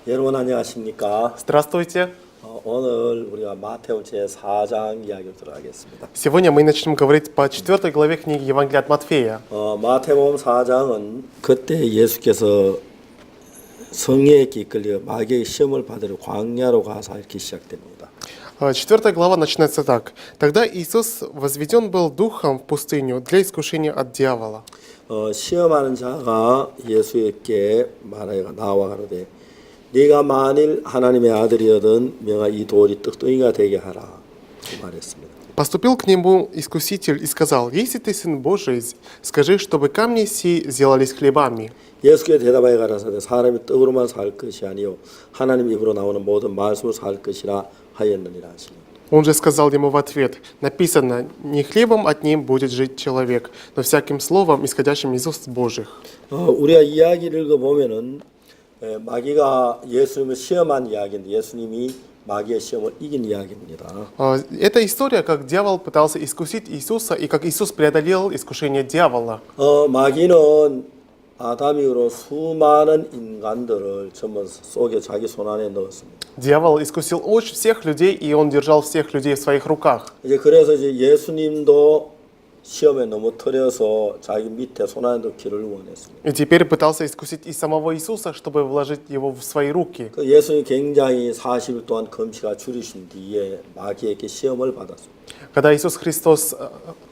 여러분 안녕하십니까? Здравствуйте! 오늘 우리가 마태복음 제4장 이야기를 들어가겠습니다. Сегодня мы начнем говорить по 4 главе книги Евангелия от Матфея. 마태복음 4장은 그때 예수께서 성령에게 이끌려 마귀의 시험을 받으러 광야로 가사 이렇게 시작됩니다. 4 глава начинается так. Тогда Иисус возведен был духом в пустыню для искушения от дьявола. 시험하는 자가 예수에게 나와 가로되 네가 만일 하나님의 아들이거든 명하 이 돌이 떡덩이가 되게 하라 말했습니다. Поступил к нему искуситель и сказал: «Если ты сын Божий, скажи, чтобы камни сии сделались хлебами». 예수께 대답하여 가라사대 사람이 떡으로만 살 것이 아니요 하나님 입으로 나오는 모든 말씀으로 살 것이라 하였느니라 하시니. Он же сказал ему в ответ: «Написано, не хлебом одним будет жить человек, но всяким словом, исходящим из уст Божьих». 우리가 이야기를 읽어보면은 마귀가 예수님을 시험한 이야기인데 예수님이 마귀의 시험을 이긴 이야기입니다. Это история, как дьявол пытался искусить Иисуса и как Иисус преодолел искушение дьявола. 마귀는 아담이로 수많은 인간들을 전부 속에 자기 손 안에 넣었습니다. Дьявол искусил очень всех людей, и он держал всех людей в своих руках. 그래서 예수님도 시험에 넘어뜨려서 자기 밑에 손 안에 넣기를 원했습니다. И теперь пытался искусить и самого Иисуса, чтобы вложить его в свои руки. 예수님이 굉장히 40일 동안 금식을 줄이신 뒤에 마귀에게 시험을 받았습니다. Когда Иисус Христос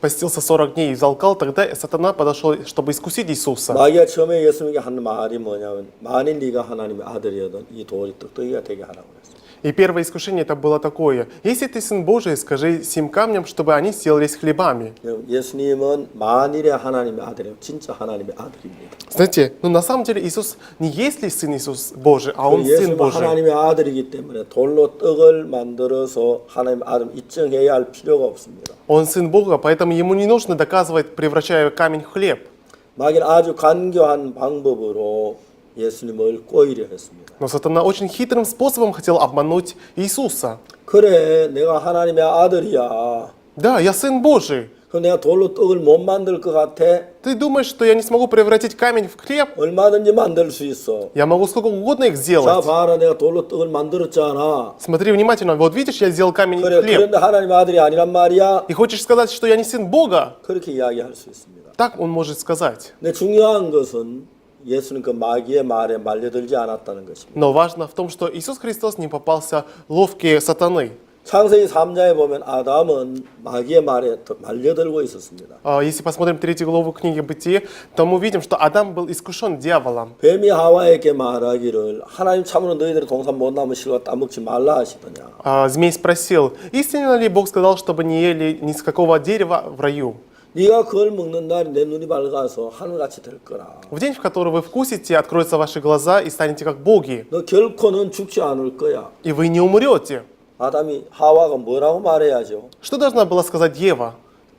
постился 40 дней и взалкал, тогда сатана подошел, чтобы искусить Иисуса. 마귀가 처음에 예수님에게 한 말이 뭐냐면 만일 네가 하나님의 아들이어든 이 돌이 떡덩이가 되게 하라고 그랬어요. И первое искушение это было такое: если ты сын Божий, скажи сим камням, чтобы они сделались хлебами. 예수님은 만일의 하나님의 아들이에요. 진짜 하나님의 아들입니다. Знаете, ну на самом деле Иисус не есть ли сын Иисус Божий, а он сын 예수님은 Божий. 하나님의 아들이기 때문에 돌로 떡을 만들어서 하나님의 아들 입증해야 할 필요가 없습니다. Он сын Бога, поэтому ему не нужно доказывать, превращая камень в хлеб. 마귀는 아주 간교한 방법으로 예수님을 꼬이려 했습니다. Но сатана очень хитрым способом хотел обмануть Иисуса. 그래, 내가 하나님의 아들이야. Да, я сын Божий. 그럼 내가 돌로 떡을 못 만들 것 같아? Ты думаешь, что я не смогу превратить камень в хлеб? 얼마든지 만들 수 있어. Я могу сколько угодно их 자, сделать. 봐라, 내가 돌로 떡을 만들었잖아. Смотри внимательно. Вот видишь, я сделал камень в 그래, хлеб. 그런데 하나님의 아들이 아니란 말이야? И хочешь сказать, что я не сын Бога? 그렇게 이야기할 수 있습니다. Так он может сказать. 근데 중요한 것은 예수는 그 마귀의 말에 말려들지 않았다는 것입니다. Но важно в том, что Иисус Христос не попался ловкие сатаны. 창세기 3장에 보면 아담은 마귀의 말에 말려들고 있었습니다. Если посмотрим 3 главу книги Бытие, то мы увидим, что Адам был искушен дьяволом. 뱀이 하와에게 말하기를 하나님 참으로 너희들이 동산 못 나무 실과 따먹지 말라 하시더냐. Змей спросил: истинно ли Бог сказал, чтобы не ели ни с какого дерева в раю? 네가 그걸 먹는 날이 내 눈이 밝아서 하늘같이 될 거라. В день, в который вы вкусите, откроются ваши глаза и станете как боги. 너 결코는 죽지 않을 거야. И вы не умрете. 아담이 하와가 뭐라고 말해야죠? Что должна была сказать Ева?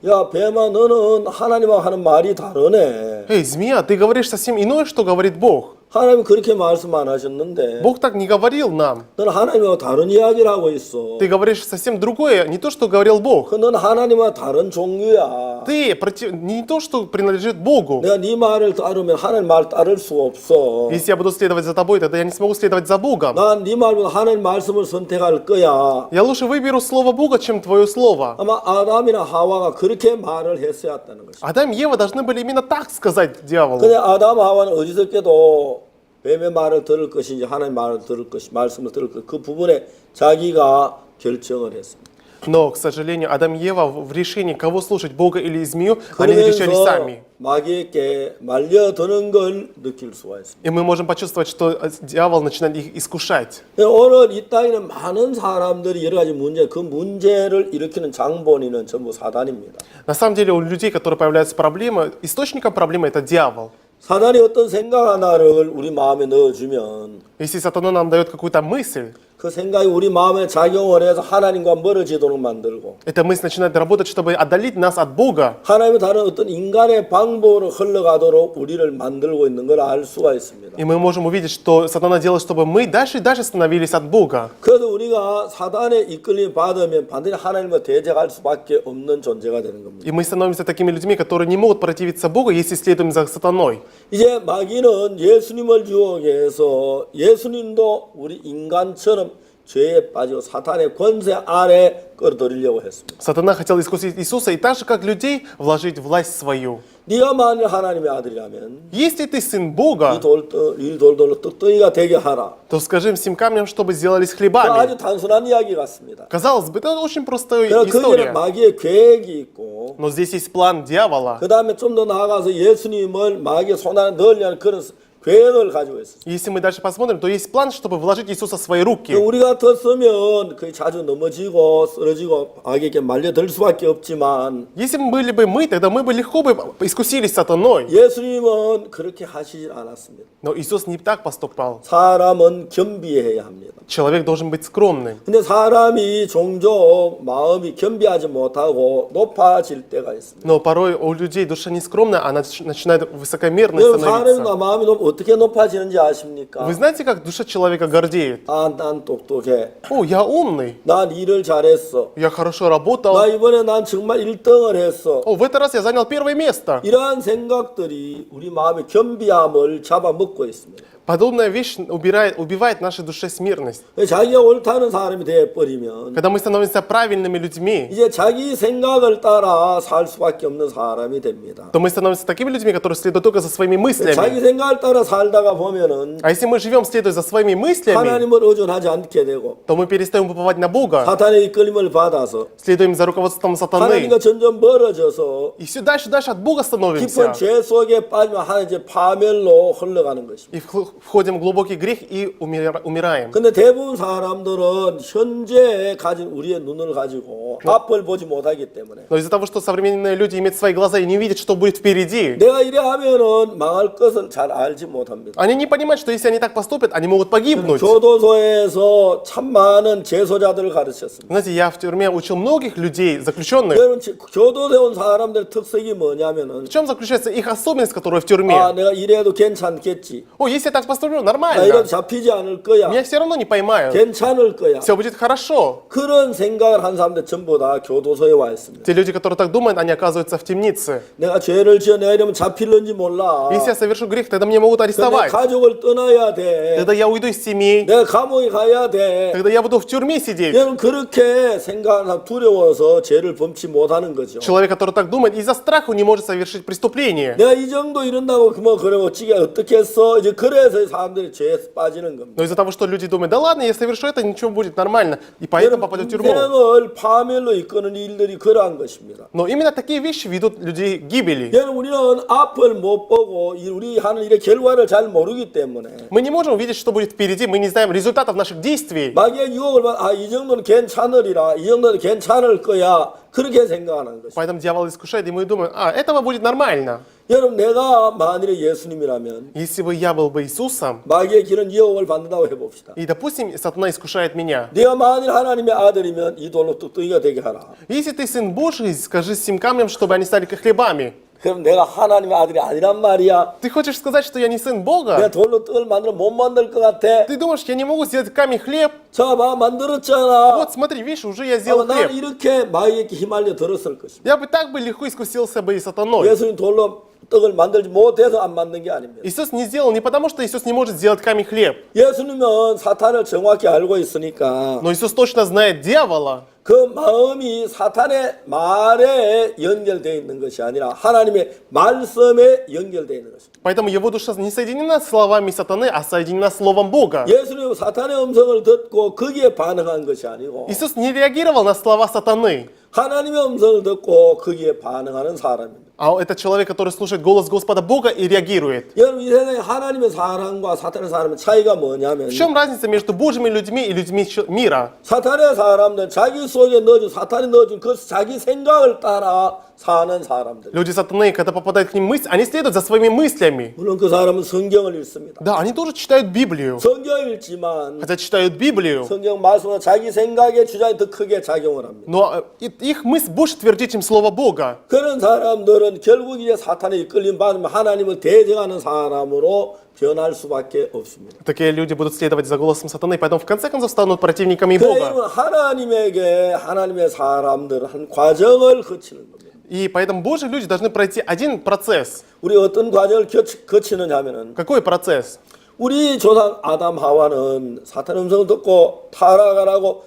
야, 뱀아, 너는 하나님하고 하는 말이 다르네. Эй, змея, ты говоришь совсем иное, что говорит Бог. 하나님이 그렇게 말씀 안 하셨는데 Бог так не говорил нам. 너는 하나님하고 다른 이야기를 하고 있어. Ты говоришь совсем другое, не то, что говорил Бог. 너는 하나님과 다른 종류야. Ты не то, что принадлежит Богу. 내가 네 말을 따르면 하나님 말 따를 수가 없어. Если я буду следовать за тобой, тогда я не смогу следовать за Богом. 난 네 말보다 하나님 말씀을 선택할 거야. Я лучше выберу слово Бога, чем твое слово. 아마 아담이나 하와가 그렇게 말을 했어야 했다는 것이야. Адам и Ева должны были именно так сказать дьяволу. 근데 아담 하와는 어디서께도 뱀의 말을 들을 것인지 하나님의 말을 들을 것이 말씀을 들을 것 그 부분에 자기가 결정을 했습니다. Но, к сожалению, Адам и Ева в решении, кого слушать, Бога или змею, они решили 그러면서 сами. 마귀에게 말려드는 걸 느낄 수가 있습니다. И мы можем почувствовать, что дьявол начинает их искушать. 오늘 이 땅에는 많은 사람들이 여러 가지 문제, 그 문제를 일으키는 장본인은 전부 사단입니다. На самом деле, у людей, которые появляются проблемы, источником проблемы это дьявол. 사단이 어떤 생각 하나를 우리 마음에 넣어주면 Если сатана нам дает какую-то мысль, 그 생각이 우리 마음에 작용을 해서 하나님과 멀어지도록 만들고 Эта мысль начинает работать, чтобы отдалить нас от Бога. 하나님의 다른 어떤 인간의 방법으로 흘러가도록 우리를 만들고 있는 걸 알 수가 있습니다. И мы можем увидеть, что сатана делает, чтобы мы дальше и дальше становились от Бога. 그래도 우리가 사단의 이끌림 받으면 반드시 하나님과 대적할 수밖에 없는 존재가 되는 겁니다. И мы становимся такими людьми, которые не могут противиться Богу, если следуем за сатаной. 이제 마귀는 예수님을 유혹해 해서 예수님도 우리 인간처럼 죄에 빠지고 사탄의 권세 아래 끌어들이려고 했습니다. Сатана хотел искусить Иисуса и так же, как людей, вложить власть свою. 네가 만일 하나님의 아들이라면 Если ты сын Бога, 이 돌들로 떡덩이가 되게 하라. то скажи им всем камням, чтобы сделались 아주 хлебами. 단순한 이야기 같습니다. Казалось бы, это очень простая 그러나 거기에는 история. 마귀의 계획이 있고 Но здесь есть план дьявола. 그 다음에 좀 더 나아가서 예수님을 마귀의 손 안에 넣으려는 그런 계획을 가지고 있어요. Если мы дальше посмотрим, то есть план, чтобы вложить Иисуса в свои руки. 우리 같았으면 거의 자주 넘어지고 쓰러지고 마귀에게 말려들 수밖에 없지만 Если бы были бы мы, тогда мы бы легко бы искусились сатаной. 예수님은 그렇게 하시질 않았습니다. Но Иисус не так поступал. 사람은 겸비해야 합니다. Человек должен быть скромным. 근데 사람이 종종 마음이 겸비하지 못하고 높아질 때가 있습니다. Но порой у людей душа не скромная, она начинает высокомерной 여러분 사람이 становиться. 마음이 어떻게 높아지는지 아십니까? Вы знаете, как душа человека гордеет? 난 똑똑해. О, я умный, 난 일을 잘했어. я хорошо 나 работал. 이번에 난 정말 1등을 했어. О, в этот раз я занял первое место. 이러한 생각들이 우리 마음의 겸비함을 잡아먹고 있습니다. Подобная вещь убивает нашей душе смиренность. 자기가 옳다는 사람이 되어버리면 Когда мы становимся правильными людьми, 이제 자기 생각을 따라 살 수밖에 없는 사람이 됩니다. то мы становимся такими людьми, которые следуют только за своими 자기 мыслями. 생각을 따라 살다가 보면은 А если мы живем, следуя за своими мыслями, 하나님을 의존하지 않게 되고 то мы перестаем уповать на Бога, 사탄의 이끌림을 받아서 следуем за руководством сатаны. 하나님과 점점 멀어져서 И все дальше и дальше от Бога 깊은 становимся. 죄 속에 빠지면 하나님 이제 파멸로 흘러가는 것입니다. И входим в глубокий грех и умираем. 근데 대부분 사람들은 현재 가진 우리의 눈을 가지고 앞을 보지 못하기 때문에 Но из-за того, что современные люди имеют свои глаза и не видят, что будет впереди, 내가 이래 하면은 망할 것을 잘 알지 못합니다. они не понимают, что если они так поступят, они могут погибнуть. 교도소에서 참 많은 재소자들을 가르쳤습니다. Знаете, я в тюрьме учил многих людей, заключенных. 여러분 교도소에 온 사람들의 특색이 뭐냐면은 В чем заключается их особенность, которая в тюрьме? 내가 이래도 괜찮겠지. О, если я так поступлю, 나 нормально. 이래도 잡히지 않을 거야. Меня все равно не поймают. 괜찮을 거야. Все будет хорошо. 그런 생각을 한 사람들 전부 다 교도소에 와 있습니다. Те люди, которые так думают, они оказываются в темнице. 내가 죄를 지어 내가 이러면 잡힐는지 몰라. Если я совершу грех, тогда меня могут 내 арестовать. 가족을 떠나야 돼. Тогда я уйду из семьи. 내가 감옥에 가야 돼. Тогда я буду в тюрьме сидеть. 여러분 그렇게 생각하는 사람 두려워서 죄를 범치 못하는 거죠. Человек, который так думает, из-за страха не может совершить преступление. 내가 이 정도 이런다고 뭐 그래 어찌게 어떻게 했어? 이제 그래서 사람들이 죄에 빠지는 겁니다. Но из-за того, что люди думают, да ладно, я совершу это, ничего будет нормально. И поэтому попадет в тюрьму. 인생을 파멸로 이끄는 일들이 그러한 것입니다. Но именно такие вещи ведут людей к гибели. 여러분 우리는 앞을 못 보고 우리 하는 일의 결과를 잘 모르기 때문에 Мы не можем увидеть, что будет впереди, мы не знаем результатов наших действий. 마귀의 유혹을 받아 이 정도는 괜찮으리라 이 정도는 괜찮을 거야 그렇게 생각하는 것입니다. Поэтому дьявол искушает, и мы думаем, этого будет нормально. 여러분 내가 만일에 예수님이라면 Если бы я был бы Иисусом, 마귀의 길은 유혹을 받는다고 해봅시다. и, допустим, сатана искушает меня. 네가 만일 하나님의 아들이면 이 돌로 뚝뚝이가 되게 하라. Если ты сын Божий, скажи всем камням, чтобы они стали как хлебами. 그럼 내가 하나님의 아들이 아니란 말이야. Ты хочешь сказать, что я не сын 내가 Бога? 돌로 떡을 만들어 못 만들 것 같아. Ты думаешь, я не могу сделать камень хлеб? 자, 봐 만들었잖아. Вот, смотри, видишь, уже я сделал 난 хлеб. 이렇게 마귀에게 휘말려 들었을 것입니다. Я бы так бы легко искусился бы и сатаной. 예수님 돌로 떡을 만들지 못해서 안 만든 게 아닙니다. Иисус не сделал не потому, что Иисус не может сделать камень хлеб. 예수님은 사탄을 정확히 알고 있으니까 Но Иисус точно знает дьявола. 그 마음이 사탄의 말에 연결되어 있는 것이 아니라 하나님의 말씀에 연결되어 있는 것입니다. Поэтому его душа не соединена словами сатаны, а соединена словом Бога. 예수님은 사탄의 음성을 듣고 거기에 반응한 것이 아니고 Иисус не реагировал на слова сатаны, 하나님의 음성을 듣고 거기에 반응하는 사람입니다. А это человек, который слушает голос Господа Бога и реагирует. 여러분 이 세상에 하나님의 사람과 사탄의 사람의 차이가 뭐냐면 В чем разница между Божьими людьми и людьми мира? 사탄의 사람들은 자기 속에 넣어준 사탄이 넣어준 그 자기 생각을 따라 사는 사람들. Люди сатаны, когда попадает к ним мысль, они следуют за своими мыслями. 물론 그 사람은 성경을 읽습니다. Да, они тоже читают Библию. 성경을 읽지만 Хотя читают Библию, 성경 말씀은 자기 생각의 주장이 더 크게 작용을 합니다. но их мысль больше твердит, чем Слово Бога. 그런 사람들은 결국 이제 사탄에 이끌림 받으면 하나님을 대적하는 사람으로 변할 수밖에 없습니다. Такие люди будут следовать за голосом сатаны, поэтому в конце концов станут противниками 그래 Бога. 여러분 하나님에게 하나님의 사람들은 한 과정을 거치는 겁니다. И поэтому Божьи люди должны пройти один процесс. 우리 어떤 과정을 거치느냐 하면은 Какой процесс? 우리 조상 아담 하와는 사탄의 음성을 듣고 타락하라고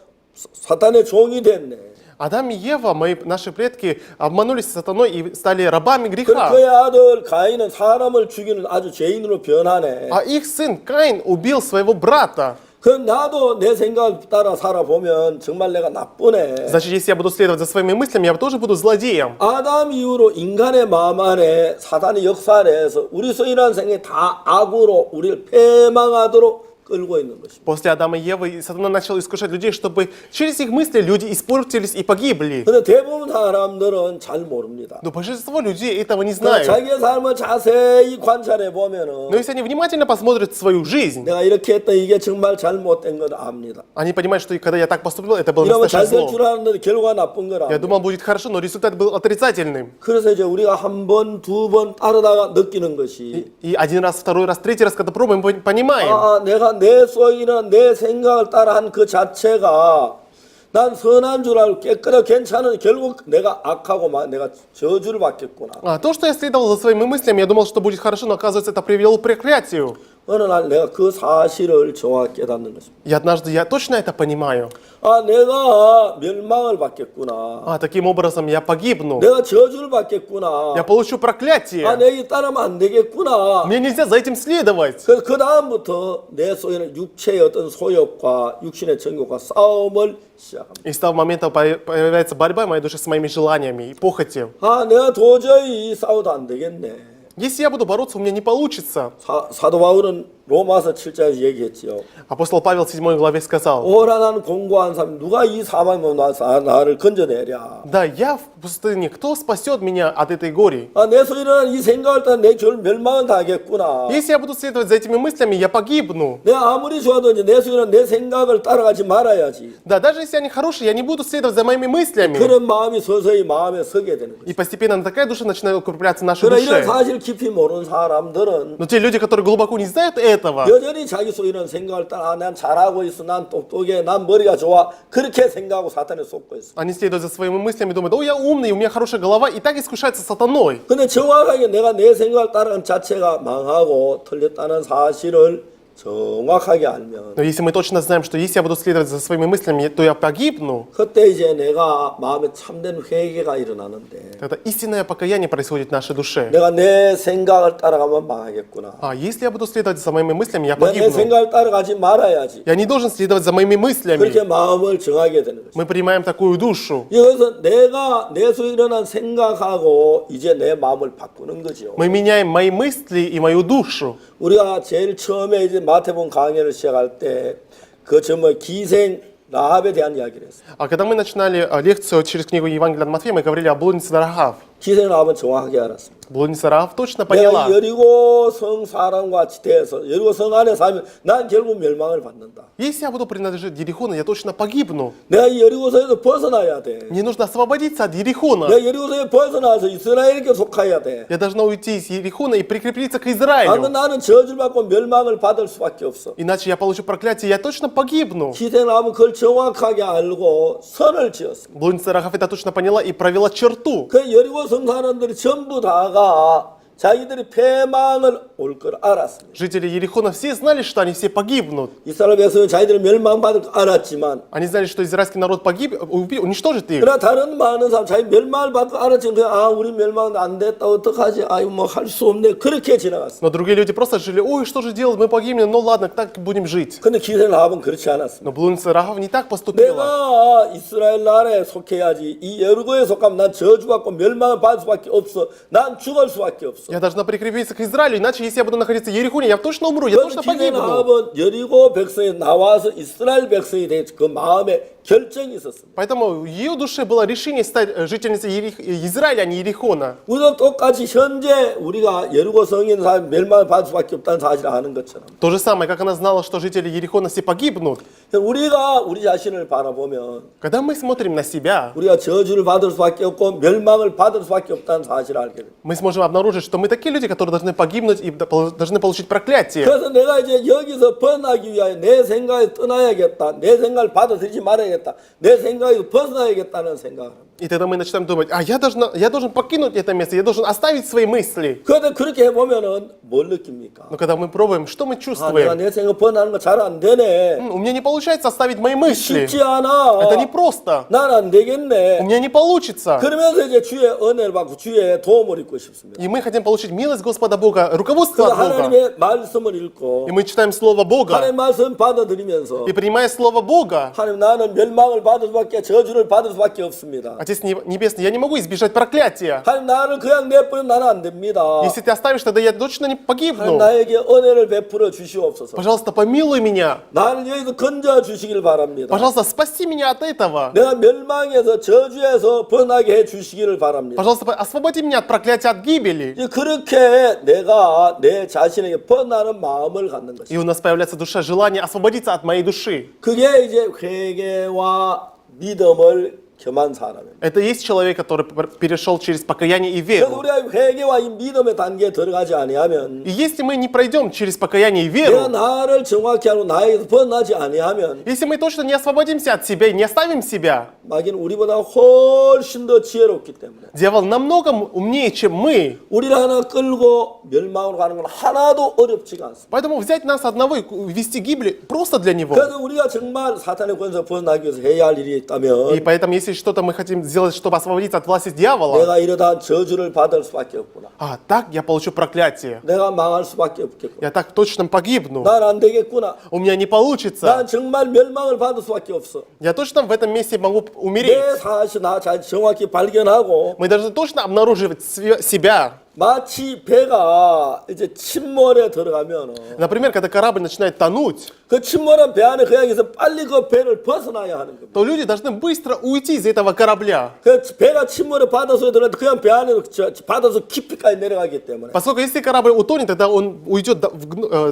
사탄의 종이 됐네. Адам и Ева, наши предки, обманулись сатаной и стали рабами 그래 греха. 그의 아들 가인은 사람을 죽이는 아주 죄인으로 변하네. А их сын Каин убил своего брата. 그 나도 내 생각을 따라 살아보면 정말 내가 나쁘네. Значит, если я буду следовать за своими мыслями, я тоже буду злодеем. 아담 이후로 인간의 마음 안에 사단의 역사에서 우리 소인한 생에 다 악으로 우리를 패망하도록 끌고 있는 것입니다. После Адама и Евы и сатана начал искушать людей, чтобы через их мысли люди испортились и погибли. 근데 대부분 사람들은 잘 모릅니다. Но большинство людей этого не 그러나 знают. 자기의 삶을 자세히 관찰해 보면은 Но если они внимательно посмотрят свою жизнь, 내가 이렇게 했던 이게 정말 잘못된 걸 압니다. они понимают, что когда я так поступил, это было 이러면 настоящее 잘 될 зло. 줄 알았는데 결과가 나쁜 걸 Я 압니다. думал, будет хорошо, но результат был отрицательным. 그래서 이제 우리가 한 번, 두 번 따르다가 느끼는 것이 И один раз, второй раз, третий раз, когда пробуем, мы понимаем. 내가 내 속이나 내 생각을 따라한 그 자체가 난 선한 줄 알고 깨끗하고 괜찮은 결국 내가 악하고 내가 저주를 받겠구나. То, что я следовал за своими мыслями, я думал, что будет хорошо, но оказывается, это привело к проклятию. 어느 날 내가 그 사실을 정확히 깨닫는 것입니다. И однажды я точно это понимаю. 내가 멸망을 받겠구나. Таким образом, я погибну. 내가 저주를 받겠구나. Я получу проклятие. 내게 따르면 안 되겠구나. Мне нельзя за этим следовать. 그래서 그 다음부터 내 속에는 육체의 어떤 소욕과 육신의 정욕과 싸움을 시작합니다. И с того момента появляется борьба в моей душе с моими желаниями и похотью. 내가 도저히 싸워도 안 되겠네. Если я буду бороться, у меня не получится. 사도 바울은 로마서 7장에서 얘기했지요. Апостол Павел в 7 главе сказал: 오라 나는 공고한 사람 누가 이 사망에 나를 건져내랴. Да, я в пустыне, кто спасет меня от этой гори? 내 속에 일어난 이 생각을 따라 내 결 멸망은 당하겠구나. Если я буду следовать за этими мыслями, я погибну. 내가 아무리 좋아도 이제 내 속에 일어난 내 생각을 따라가지 말아야지. Да, даже если они хорошие, я не буду следовать за моими мыслями. 그런 마음이 서서히 마음에 서게 되는 거죠. И постепенно на такая душа начинает укрепляться в нашей 그러나 이런 душе. 사실 깊이 모르는 사람들은 Но те люди, которые глубоко не знают этого, 여전히 자기 속에 있는 생각을 따라 난 잘하고 있어, 난 똑똑해, 난 머리가 좋아 그렇게 생각하고 사탄에 속고 있어. они следуют за своими мыслями, думают: о, я умный, у меня хорошая голова, и так искушаются сатаной. 근데 정확하게 내가 내 생각을 따라간 자체가 망하고 틀렸다는 사실을 정확하게 알면 Но если мы точно знаем, что если я буду следовать за своими мыслями, то я погибну, 그때 이제 내가 마음에 참된 회개가 일어나는데 тогда истинное покаяние происходит в нашей душе. 내가 내 생각을 따라가면 망하겠구나. Если я буду следовать за моими мыслями, я 내가 내 погибну. 생각을 따라가지 말아야지. Я не должен следовать за моими 그렇게 мыслями. 마음을 정하게 되는 거죠. Мы принимаем такую душу. 여기서 내가 내 속에 일어난 생각하고 이제 내 마음을 바꾸는 거죠. Мы меняем мои мысли и мою душу. 우리가 제일 처음에 이제 마태복음 강해를 시작할 때 그 정말 기생 라합에 대한 이야기를 했어요. А когда мы начинали лекцию через книгу Евангелия от Матфея, мы говорили о блуднице Рахав. 기생 라합은 정확하게 알았습니다. Блудница Рахав точно 내가 поняла. 여리고 성 사람과 같이 대해서 여리고 성 안에 살면 난 결국 멸망을 받는다. Если я буду принадлежать Ерихону, я точно погибну. 내가 이 여리고성에서 벗어나야 돼. Мне нужно освободиться от Ерихона. 내가 여리고성에 벗어나서 이스라엘에게 속하여야 돼. Я должна уйти из Ерихона и прикрепиться к 안 Израилю. 나는 저주를 받고 멸망을 받을 수밖에 없어. Иначе я получу проклятие, я точно погибну. 기생 라합은 그걸 정확하게 알고 선을 지었습니다. Блудница Рахав это точно поняла и провела черту. 그 여리고 성 사람들이 전부 다가 자기들이 패망을 올 걸 알았습니다. Жители Ерихона все знали, что они все погибнут. 이스라엘 백성은 자기들이 멸망받을 걸 알았지만 Они знали, что израильский народ погиб, уничтожит их. 그러나 다른 많은 사람 자기 멸망을 받을 걸 알았지만 그냥 우리 멸망 안 됐다 어떡하지? 뭐 할 수 없네. 그렇게 지나갔습니다. Но другие люди просто жили, ой, что же делать, мы погибнем, ну ладно, так будем жить. 근데 기생 라합은 그렇지 않았습니다. Но блудница Рахав не так поступила. 내가 이스라엘 나라에 속해야지. 이 여리고에 속하면 난 저주받고 멸망을 받을 수밖에 없어. 난 죽을 수밖에 없어. Я должна прикрепиться к Израилю, иначе если я буду находиться в Ерихоне, я точно умру, я точно 기생 погибну. 라합은 여리고 백성이 나와서 이스라엘 백성이 된 그 마음에 결정이 있었습니다. Поэтому в ее душе было решение стать жительницей Израиля, а не Ерихона. 우리도 똑같이 현재 우리가 여리고 성에 있는 사람이 멸망을 받을 수밖에 없다는 사실을 아는 것처럼 То же самое, как она знала, что жители Ерихона все погибнут. 우리가 우리 자신을 바라보면 Когда мы смотрим на себя, 우리가 저주를 받을 수밖에 없고 멸망을 받을 수밖에 없다는 사실을 알게 됩니다. мы сможем обнаружить, что мы такие люди, которые должны погибнуть и должны получить проклятие. 그래서 내가 이제 여기서 벗어나기 위하여 내 생각에 떠나야겠다. 내 생각을 받아들이지 말아야겠다. 내 생각에서 벗어나야겠다는 생각을 합니다. И тогда мы начинаем думать, я должен покинуть это место, я должен оставить свои мысли. 그런데 그렇게 해보면은 뭘 느낍니까? Но когда мы пробуем, что мы 내가 чувствуем? 내 생각 벗어나는 거 잘 안 되네. У меня не получается оставить мои мысли. 쉽지 않아. Это непросто. 난 안 У 되겠네. меня не получится. 그러면서 이제 주의 은혜를 받고 주의 도움을 입고 싶습니다. И мы хотим получить милость Господа Бога, руководство 그래서 от Бога. 하나님의 말씀을 읽고 И мы читаем Слово Бога. 하나님의 말씀 받아들이면서 И принимая Слово Бога, 하나님 나는 멸망을 받을 수밖에 저주를 받을 수밖에 없습니다. Отец Небесный, я не могу избежать проклятия. 하나님 나를 그냥 내버리면 나는 안 됩니다. Если ты оставишь, тогда я точно не 하나님 погибну. 나에게 은혜를 베풀어 주시옵소서. Пожалуйста, помилуй меня. 나를 여기서 건져 주시길 바랍니다. Пожалуйста, спаси меня от этого. 내가 멸망에서 저주에서 벗어나게 해 주시기를 바랍니다. Пожалуйста, освободи меня от проклятия, от гибели. 이제 그렇게 내가 내 자신에게 벗어나는 마음을 갖는 И 것입니다. у нас появляется душа, желание освободиться от моей души. 그게 이제 회개와 믿음을 겸한 사람입니다. Это есть человек, который перешел через покаяние и 그래서 веру. 우리가 회개와 이 믿음의 단계에 들어가지 아니하면 И если мы не пройдем через покаяние и 내가 веру, 나를 정확히 하고 나에게서 벗어나지 아니하면 если мы точно не освободимся от себя, не оставим себя, 마귀는 우리보다 훨씬 더 지혜롭기 때문에 дьявол намного умнее, чем мы. 우리를 하나 끌고 멸망으로 가는 건 하나도 어렵지가 않습니다. Поэтому взять нас одного и вести гибель просто для него. 그래서 우리가 정말 사탄의 권세에서 벗어나기 위해서 해야 할 일이 И 있다면 поэтому, если что-то мы хотим сделать, чтобы освободиться от власти дьявола, 내가 이러다 저주를 받을 수밖에 없구나. так я получу проклятие. 내가 망할 수밖에 없겠구나. Я так точно погибну. 난 안 되겠구나. У меня не получится. 난 정말 멸망을 받을 수밖에 없어. Я точно в этом месте могу 내 умереть. 사실 나 잘 정확히 발견하고 Мы должны точно обнаруживать себя. 마치 배가 이제 침몰에 들어가면 Например, когда корабль начинает тонуть, 그 침몰한 배 안에 그냥 있어 빨리 그 배를 벗어나야 하는 겁니다. то люди должны быстро уйти из этого корабля. 그 배가 침몰에 바닷속에 들어가도 그냥 배 안에 바닷속 깊이까지 내려가기 때문에 Поскольку если корабль утонет, тогда он уйдет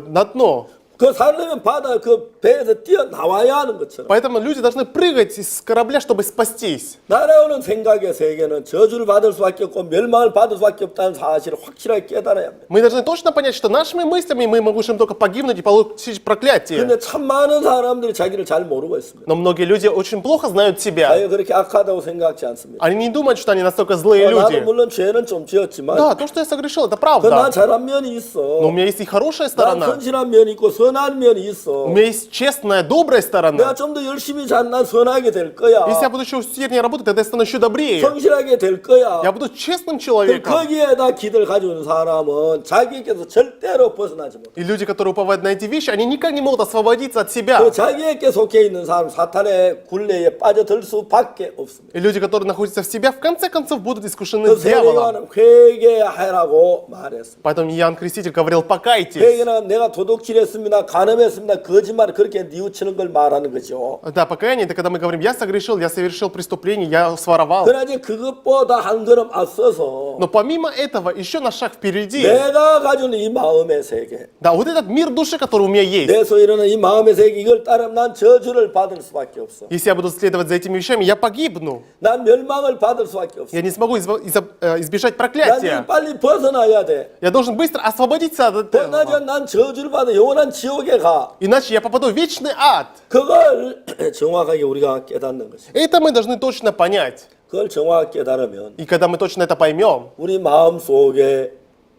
на дно. 그 살려면 바다 그 배에서 뛰어 나와야 하는 것처럼 Поэтому люди должны прыгать из корабля, чтобы спастись. 날아오는 생각의 세계는 저주를 받을 수밖에 없고 멸망을 받을 수밖에 없다는 사실을 확실하게 깨달아야 합니다. Мы должны точно понять, что нашими мыслями мы можем только погибнуть и получить проклятие. 근데 참 많은 사람들이 자기를 잘 모르고 있습니다. Но многие люди очень плохо знают себя. 자기가 그렇게 악하다고 생각지 않습니다. Они не думают, что они настолько злые 나도 люди. 물론 죄는 좀 지었지만 Да, то, что я согрешил, это 난 правда. 잘한 면이 Но 있어. у меня есть и хорошая 난 сторона. 선실한 면이 있고 선한 면이 있어. У меня есть честная, добрая 내가 сторона. 좀 더 열심히 잘 난 선하게 될 거야. Если я буду еще усерднее работать, тогда я стану еще добрее. 성실하게 될 거야. Я буду честным 그럼 человеком. 거기에다 기대를 가지고 있는 사람은 자기에게서 절대로 벗어나지 못해. И люди, которые уповают на эти вещи, они никак не могут освободиться от себя. 그 자기에게 속해 있는 사람 사탄의 굴레에 빠져들 수밖에 없습니다. И люди, которые находятся в себя, в конце концов будут искушены 그 дьяволом. 세례요한은 회개하라고 말했습니다. Поэтому Иоанн Креститель говорил, покайтесь. 회개는 내가 도둑질했습니다, 간음했습니다, 거짓말 그렇게 뉘우치는 걸 말하는 거죠. Да, покаяние, это когда мы говорим, я согрешил, я совершил преступление, я своровал. 그러나 이제 그것보다 한 걸음 앞서서 Но помимо этого, еще на шаг впереди, 내가 가지고 있는 이 마음의 세계, да, вот этот мир души, который у меня есть. 내 소유는 이 마음의 세계, 이걸 따르면 난 저주를 받을 수밖에 없어. Если я буду следовать за этими вещами, я погибну. 난 멸망을 받을 수밖에 없어. Я не смогу избежать 난 проклятия. 빨리 벗어나야 돼. Я должен быстро освободиться от 벗어나지 этого. 않으면 난 저주를 받아 영원한 지옥에 가. Иначе я попаду в вечный ад. 그걸 정확하게 우리가 깨닫는 것이. Это мы должны точно понять. 그걸 정확하게 깨달으면 И когда мы точно это поймем, 우리 마음 속에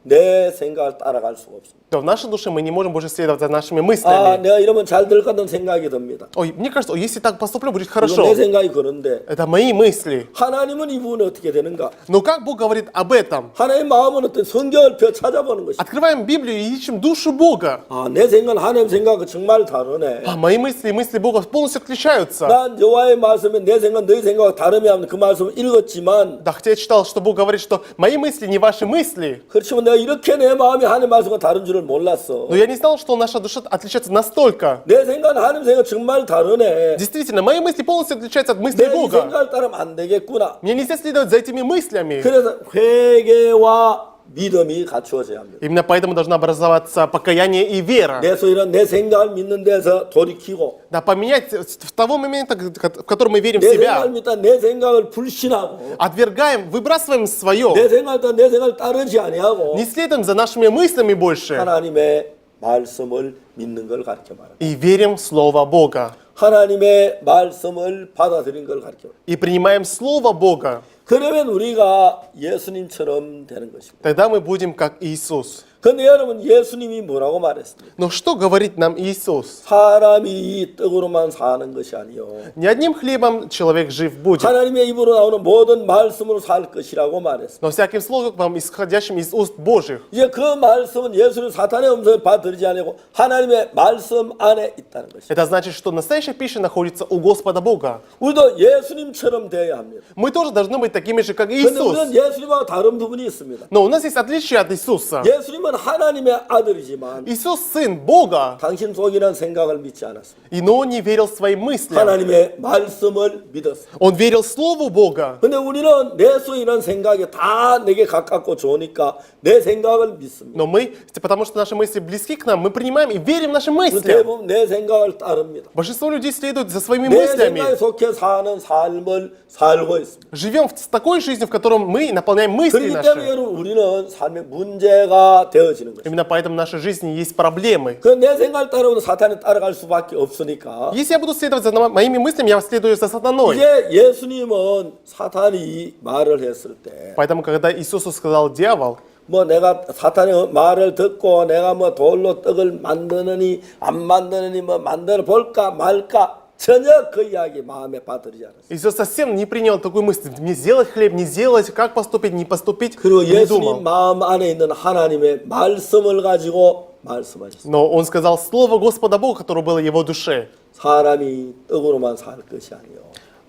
내 생각을 따라갈 수가 없습니다. то в нашей душе мы не можем больше следовать за нашими 아, мыслями. 내가 이러면 잘 될 것 같은 생각이 듭니다. Ой, мне кажется, если так поступлю, будет 이건 хорошо. 내 생각이 그런데 Это мои мысли. 하나님은 이 부분이 어떻게 되는가? Но как Бог говорит об этом? 하나님 마음은 어떤 성경을 펴 찾아보는 것이. Открываем Библию и ищем душу Бога. 아, 내 생각은 하나님 생각과 정말 다르네. А мои мысли и мысли Бога полностью отличаются. 난 여호와의 말씀에 내 생각, 너희 생각과 다름이 하면 그 말씀을 읽었지만 Да, хотя я читал, что Бог говорит, что мои мысли не ваши мысли. 그렇지만 내가 이렇게 내 마음이 하나님 말씀과 다른 줄을 몰랐어. Но я не знал, что наша душа отличается настолько. 내 생각은 하나님 생각 정말 다르네. Действительно, мои мысли полностью отличаются от мыслей 내 이 Бога. 생각을 따르면 안 되겠구나. Мне нельзя следовать за этими мыслями. 그래서 회개와 믿음이 갖추어져야 합니다. Именно поэтому должна образоваться покаяние и вера. 내 소리는 내 생각을 믿는 데서 돌이키고 Да, поменять в того момента, в который мы верим в 내 себя. 생각을 믿다 내 생각을 불신하고 Отвергаем, выбрасываем свое. 내 생각을 따라 내 생각을 따르지 아니하고 Не следуем за нашими мыслями больше. 하나님의 말씀을 믿는 걸 가르쳐 말합니다. И верим в Слово Бога. 하나님의 말씀을 받아들인 걸 가르쳐 말합니다. И принимаем Слово Бога. 그러면 우리가 예수님처럼 되는 것입니다. Тогда мы будем как Иисус. 그런데 여러분 예수님이 뭐라고 말했습니까? Но что говорит нам Иисус? 사람이 떡으로만 사는 것이 아니요 Не одним хлебом человек жив будет, 하나님의 입으로 나오는 모든 말씀으로 살 것이라고 말했습니다. но всяким словом, исходящим из уст Божьих. 이제 그 말씀은 예수는 사탄의 음성을 받아들이지 아니고 하나님의 말씀 안에 있다는 것입니다. Это значит, что настоящая пища находится у Господа Бога. 우리도 예수님처럼 되어야 합니다. Мы тоже должны быть такими же, как 그런데 우리는 Иисус. 예수님하고 다른 부분이 있습니다. Но у нас есть отличие от Иисуса. 예수님은 하나님의 아들이지만 Иисус сын Бога, 당신 속이는 생각을 믿지 않았습니다. но он не верил своим мыслям. 하나님의 말씀을 믿었습니다. Он верил Слову Бога. 근데 우리는 내 속이는 생각이 다 내게 가깝고 좋으니까 내 생각을 믿습니다. Но мы, потому что наши мысли близки к нам, мы принимаем и верим нашим 그 мыслям. 대부분 내 생각을 따릅니다. Большинство людей следуют за своими 내 мыслями. 생각에 속해 사는 삶을 살고 있습니다. Живем в такой жизнью, в котором мы наполняем мысли 그렇기 때문에 наши. 여러분 우리는 삶의 문제가 되어지는 것입니다. Именно поэтому в нашей жизни есть проблемы. 그 내 생각을 따르면 사탄에 따라갈 수밖에 없으니까 Если я буду следовать за моими мыслями, я следую за сатаной. 이제 예수님은 사탄이 말을 했을 때 Поэтому, когда Иисусу сказал дьявол, 뭐 내가 사탄의 말을 듣고 내가 뭐 돌로 떡을 만드느니 안 만드느니 뭐 만들어 볼까 말까 전혀 그 이야기 마음에 받들이지 않았어요. Иисус совсем не принял такую мысль. Не сделать хлеб, не сделать, как поступить, не поступить. 그리고 Не 예수님 думал. 마음 안에 있는 하나님의 말씀을 가지고 말씀하셨어요. Но он сказал слово Господа Бога, которое было в его душе. 사람이 떡으로만 살 것이 아니요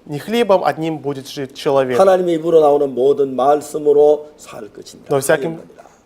Не хлебом одним будет жить человек, 하나님의 입으로 나오는 모든 말씀으로 살 것인가.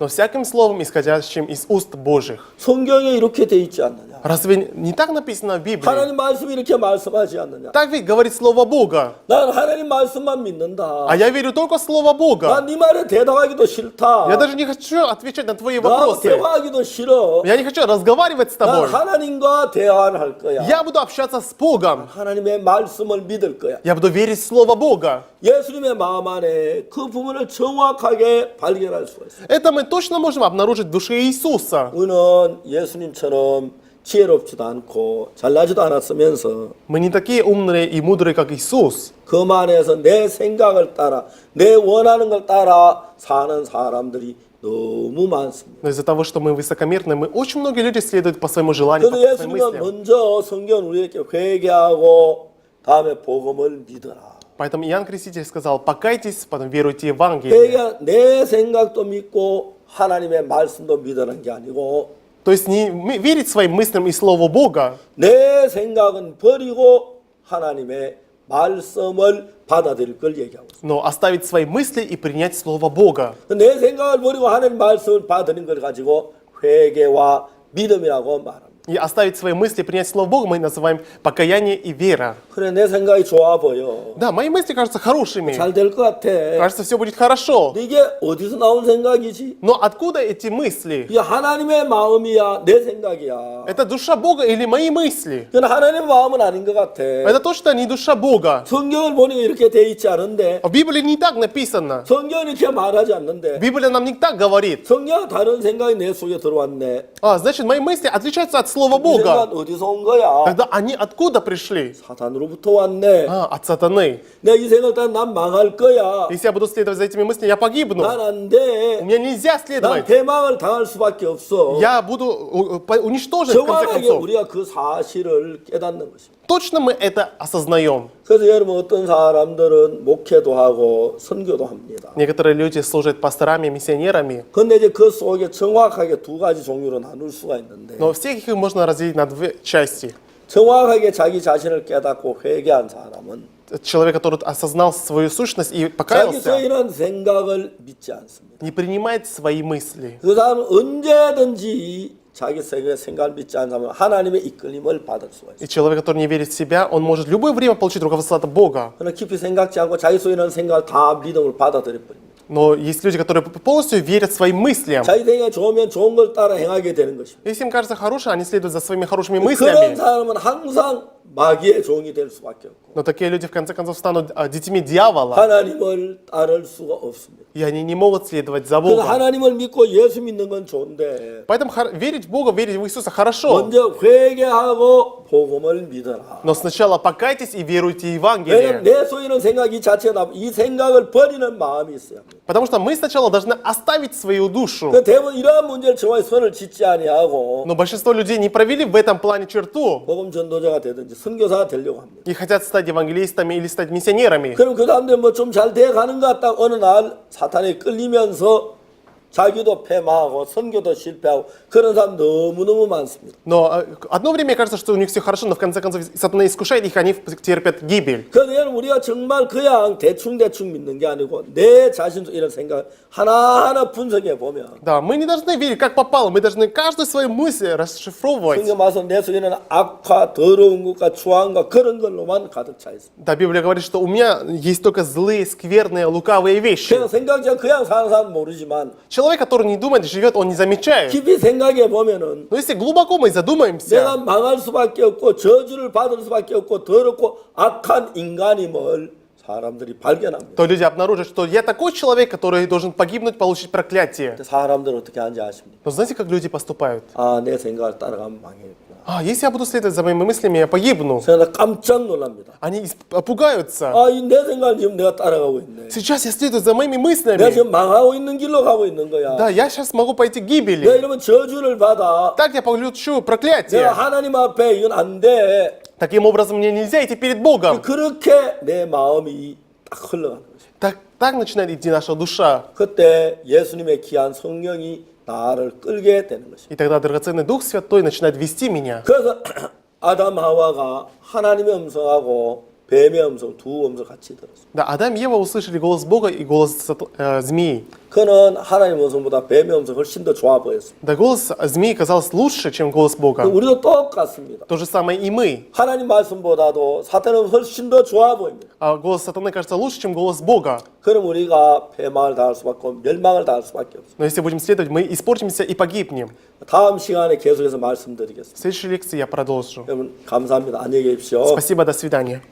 но всяким словом, исходящим из уст Божьих. 성경에 이렇게 돼 있지 않느냐? Разве не так написано в Библии? 하나님 말씀이 이렇게 말씀하지 않느냐? Так ведь говорит Слово Бога. 난 하나님 말씀만 믿는다. А я верю только в Слово Бога. 난 네 말에 대답하기도 싫다. Я даже не хочу отвечать на твои 나 вопросы. 대화하기도 싫어. Я не хочу разговаривать с 난 тобой. 하나님과 대화를 할 거야. Я буду общаться с Богом. 하나님의 말씀을 믿을 거야. Я буду верить в Слово Бога. 예수님의 마음 안에 그 부분을 정확하게 발견할 수가 있어요. Это мы точно можем обнаружить в душе Иисуса. 우리는 예수님처럼 지혜롭지도 않고 잘나지도 않았으면서 Мы не такие умные и мудрые, как Иисус. 그만해서 내 생각을 따라 내 원하는 걸 따라 사는 사람들이 너무 많습니다. Но из-за того, что мы высокомерны, мы очень многие люди следуют по своему желанию, по 그래서 своим 예수님은 мыслям. 먼저 성경을 우리에게 회개하고 다음에 복음을 믿어라. Поэтому Иоанн Креститель сказал, покайтесь, потом веруйте в Евангелие. 회개 내 생각도 믿고 하나님의 말씀도 믿으라는 게 아니고 То есть не верить своим мыслям и Слову Бога, 내 생각은 버리고 하나님의 말씀을 받아들일 걸 얘기하고 있어요. но оставить свои мысли и принять Слово Бога. 내 생각을 버리고 하나님 말씀을 받아들인 걸 가지고 회개와 믿음이라고 말합니다. И оставить свои мысли и принять Слово Бога мы называем покаяние и вера. 그래 내 생각이 좋아 보여. Да, мои мысли кажутся хорошими. 잘 될 것 같아. Кажется, все будет хорошо. 근데 이게 어디서 나온 생각이지? Но откуда эти мысли? 이게 하나님의 마음이야, 내 생각이야. Это душа Бога или мои мысли? 그건 하나님의 마음은 아닌 것 같아. Это точно не душа Бога. 성경을 보니까 이렇게 돼 있지 않은데, В Библии не так написано. 성경은 이렇게 말하지 않는데, Библия нам не так говорит. 성경과 다른 생각이 내 속에 들어왔네. Значит, мои мысли отличаются от Слова 이 Бога. 생각 어디서 온 거야? Тогда они откуда пришли? 사탄으로부터 왔네. От сатаны. 내가 이 생각 따라 난 망할 거야. Если я буду следовать за этими мыслями, я погибну. 난 안 돼. У меня нельзя 난 следовать. 패망을 당할 수밖에 없어. Я буду уничтожен в конце 정확하게 концов. 우리가 그 사실을 깨닫는 것입니다. Точно мы это осознаем. 그래서 여러분 어떤 사람들은 목회도 하고 선교도 합니다. Некоторые люди служат пасторами, миссионерами, 근데 이제 그 속에 정확하게 두 가지 종류로 나눌 수가 있는데 но всех их можно разделить на две части. 정확하게 자기 자신을 깨닫고 회개한 사람은 Человек, который осознал свою сущность и 자기 покаялся, 소인한 생각을 믿지 않습니다. не принимает свои мысли. 그 사람은 언제든지 자기 생각을 믿지 않는 사람은 하나님의 이끌림을 받을 수가 있어요. И человек, который не верит в себя, он может в любое время получить руководство от Бога. 그러나 깊이 생각지 않고 자기 소인한 생각을 다 믿음을 받아들여 버립니다. Но есть люди, которые полностью верят своим мыслям. 자기 생각이 좋으면 좋은 걸 따라 행하게 되는 것입니다. Если им кажется хорошее, они следуют за своими хорошими 그런 мыслями. 사람은 항상 마귀의 종이 될 수밖에 없고 Но такие люди в конце концов станут детьми дьявола. 하나님을 따를 수가 없습니다. И они не могут следовать за 그래서 Богом. 하나님을 믿고 예수 믿는 건 좋은데 Поэтому верить в Бога, верить в Иисуса хорошо. 먼저 회개하고 복음을 믿어라. Но сначала покайтесь и веруйте 왜냐하면 Евангелие. 내 소유는 생각 이 자체가 이 생각을 버리는 마음이 있어요. Потому что мы сначала должны оставить свою душу. 그 대부분 이러한 문제를 정확히 선을 짓지 아니하고 Но большинство людей не провели в этом плане черту 복음 전도자가 되든지 선교사가 되려고 합니다. и хотят стать евангелистами или стать миссионерами. 그럼 그 사람들 뭐 좀 잘 돼 가는 것 같다 어느 날 사탄에 끌리면서 자기도 패망하고 선교도 실패하고 그런 사람 너무너무 많습니다. Но одно время кажется, что у них все хорошо, но в конце концов сатана искушает их, они терпят гибель. 그래서 우리가 정말 그냥 대충 믿는 게 아니고 내 자신도 이런 생각 하나하나 분석해 보면 Да, мы не должны верить, как попало, мы должны каждую свою мысль расшифровывать. 성경 말씀 내 속에는 악화, 더러운 것과 추한과 그런 걸로만 가득 차 있습니다. Да, Библия говорит, что у меня есть только злые, скверные, лукавые вещи. 그냥 생각지 않고 그냥 사는 사람은 모르지만 Человек, который не думает, живет, он не замечает. 깊이 생각해 보면은 Но если глубоко мы 내가 задумаемся, 망할 수밖에 없고 저주를 받을 수밖에 없고 더럽고 악한 인간임을 사람들이 발견합니다. то люди обнаружат, что я такой человек, который должен погибнуть, получить проклятие. 사람들은 어떻게 하는지 아십니까? Но знаете, как люди поступают? 아, 내 생각을 따라가면 망해겠구나. Если я буду следовать за моими мыслями, я погибну. 그래서 깜짝 놀랍니다. Они пугаются. 아, 이 내 생각을 지금 내가 따라가고 있네. Сейчас я следую за моими 내가 мыслями. 지금 망하고 있는 길로 가고 있는 거야. Да, я сейчас могу пойти к 내가 гибели. 이러면 저주를 받아. Так я получу 내가 проклятие. 하나님 앞에 이건 안 돼. Таким образом, мне нельзя идти перед Богом. 그렇게 내 마음이 딱 흘러가는 거죠. Так начинает идти наша душа. 그때 예수님의 귀한 성령이 나를 끌게 되는 것입니다. И тогда драгоценный Дух Святой начинает вести меня. 그래서 아담 하와가 하나님의 음성하고 뱀의 음성 두 음성 같이 들었어요. Да, Адам и Ева услышали голос Бога и голос змеи. 그는 하나님의 음성보다 뱀의 음성 훨씬 더 좋아 보였습니다. Да, голос змеи казался лучше, чем голос Бога. 우리도 똑같습니다. То же самое и мы. 하나님 말씀보다도 사탄은 훨씬 더 좋아 보입니다. А голос сатаны кажется лучше, чем голос Бога. 그럼 우리가 패망을 당할 수밖에 없고 멸망을 당할 수밖에 없습니다. Но если будем следовать, мы испортимся и погибнем. 다음 시간에 계속해서 말씀드리겠습니다. В следующей лекции я продолжу. 여러분 감사합니다. 안녕히 계십시오. Спасибо, до свидания.